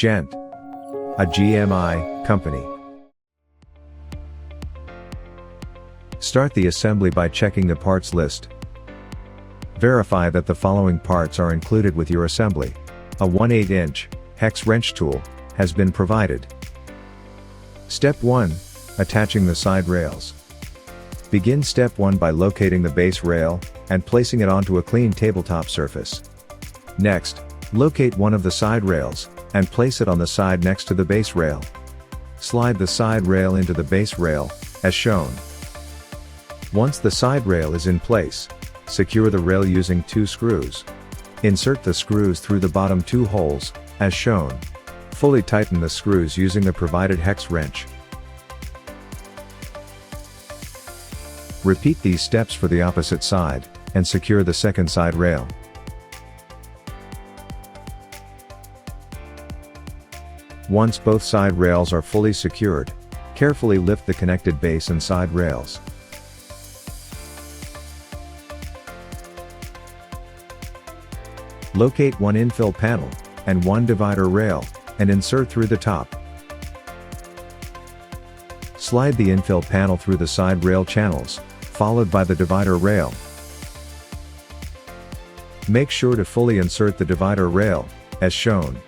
Ghent, a GMI company. Start the assembly by checking the parts list. Verify that the following parts are included with your assembly. A 1/8-inch hex wrench tool has been provided. Step 1. Attaching the side rails. Begin step 1 by locating the base rail and placing it onto a clean tabletop surface. Next, locate one of the side rails and place it on the side next to the base rail. Slide the side rail into the base rail, as shown. Once the side rail is in place, secure the rail using 2 screws. Insert the screws through the bottom 2 holes, as shown. Fully tighten the screws using the provided hex wrench. Repeat these steps for the opposite side, and secure the second side rail. Once both side rails are fully secured, carefully lift the connected base and side rails. Locate one infill panel, and one divider rail, and insert through the top. Slide the infill panel through the side rail channels, followed by the divider rail. Make sure to fully insert the divider rail, as shown.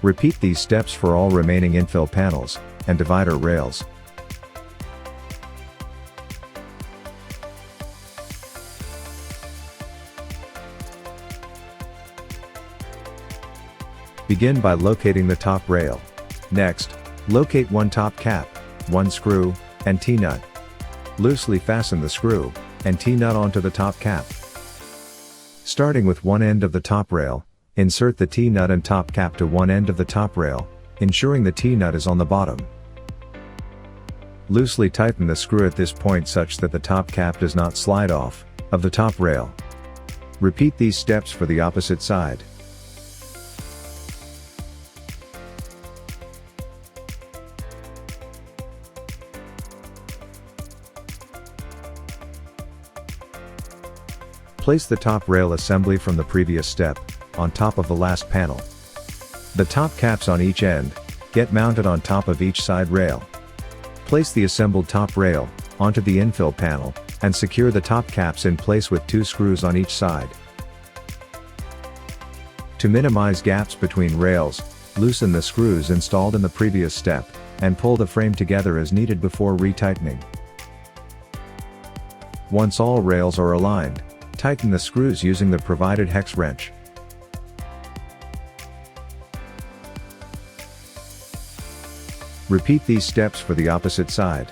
Repeat these steps for all remaining infill panels and divider rails. Begin by locating the top rail. Next, locate one top cap, one screw, and T-nut. Loosely fasten the screw and T-nut onto the top cap. Starting with one end of the top rail, insert the T-nut and top cap to one end of the top rail, ensuring the T-nut is on the bottom. Loosely tighten the screw at this point such that the top cap does not slide off of the top rail. Repeat these steps for the opposite side. Place the top rail assembly from the previous step on top of the last panel. The top caps on each end get mounted on top of each side rail. Place the assembled top rail onto the infill panel and secure the top caps in place with 2 screws on each side. To minimize gaps between rails, loosen the screws installed in the previous step and pull the frame together as needed before retightening. Once all rails are aligned, tighten the screws using the provided hex wrench. Repeat these steps for the opposite side.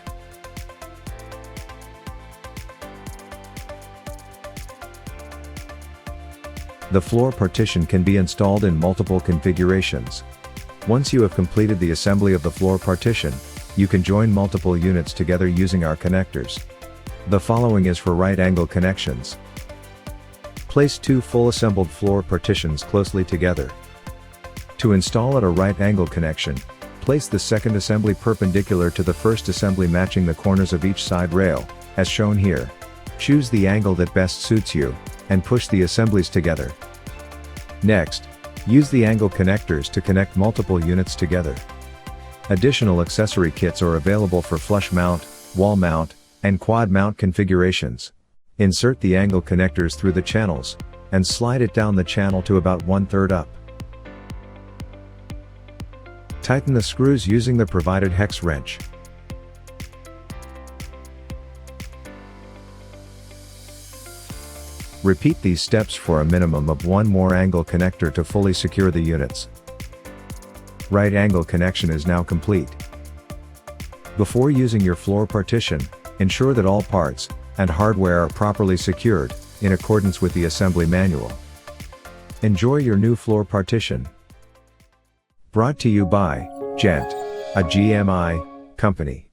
The floor partition can be installed in multiple configurations. Once you have completed the assembly of the floor partition, you can join multiple units together using our connectors. The following is for right angle connections. Place 2 full assembled floor partitions closely together. To install at a right angle connection, place the second assembly perpendicular to the first assembly matching the corners of each side rail, as shown here. Choose the angle that best suits you, and push the assemblies together. Next, use the angle connectors to connect multiple units together. Additional accessory kits are available for flush mount, wall mount, and quad mount configurations. Insert the angle connectors through the channels, and slide it down the channel to about 1/3 up. Tighten the screws using the provided hex wrench. Repeat these steps for a minimum of 1 more angle connector to fully secure the units. Right angle connection is now complete. Before using your floor partition, ensure that all parts and hardware are properly secured, in accordance with the assembly manual. Enjoy your new floor partition. Brought to you by Ghent, a GMI company.